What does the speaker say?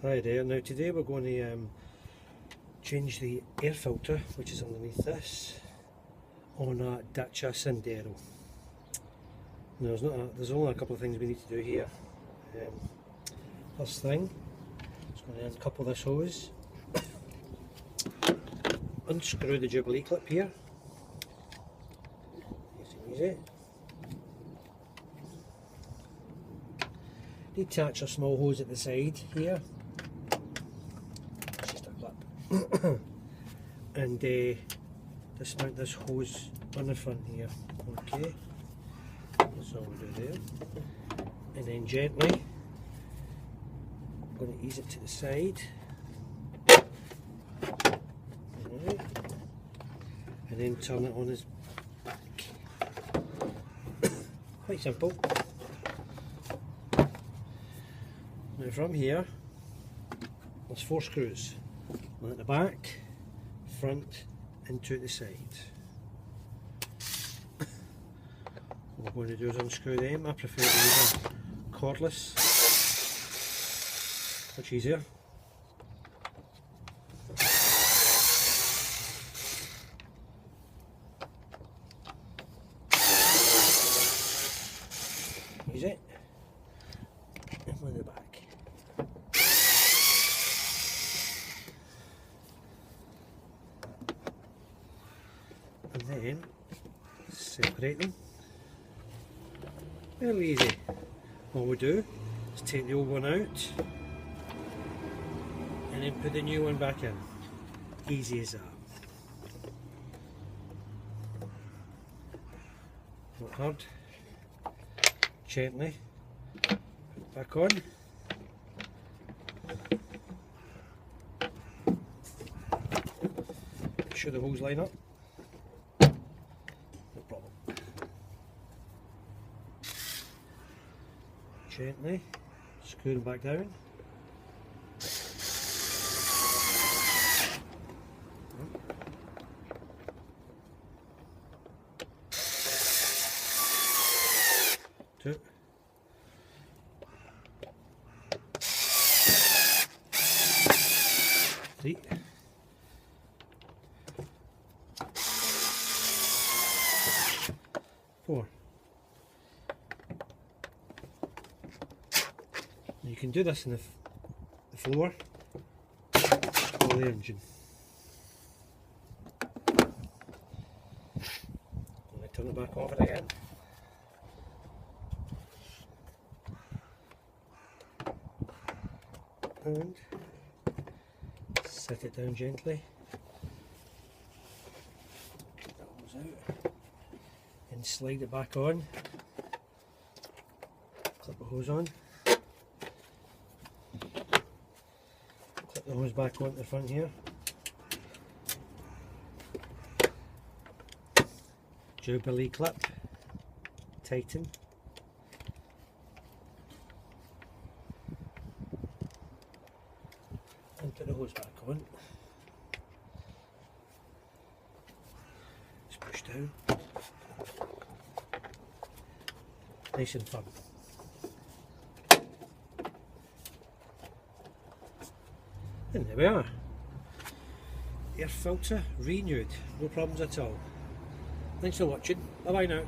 Hi there, now today we're going to change the air filter, which is underneath this, on a Dacia Sandero. Now there's only a couple of things we need to do here. First thing, just going to uncouple this hose, unscrew the Jubilee clip here, easy. Detach a small hose at the side here. And dismount this hose on the front here. Okay, that's all we do there. And then gently, I'm going to ease it to the side. Right. And then turn it on his back. Quite simple. Now from here, there's 4 screws. One at the back, front, and two at the side. What we're going to do is unscrew them. I prefer to use a cordless, much easier. Easy. And one at the back. And then separate them. Very easy. All we do is take the old one out and then put the new one back in. Easy as that. Not hard. Gently put it back on. Make sure the holes line up. No problem. Gently screw them back down. Two. 3. 4. You can do this in the floor or the engine. Let me turn it back over again. And set it down gently. Get that hose out. And slide it back on. Clip the hose on. Clip the hose back onto the front here. Jubilee clip. Tighten. And put the hose back on. Just push down. Nice and firm. And there we are. Air filter renewed. No problems at all. Thanks for watching. Bye bye now.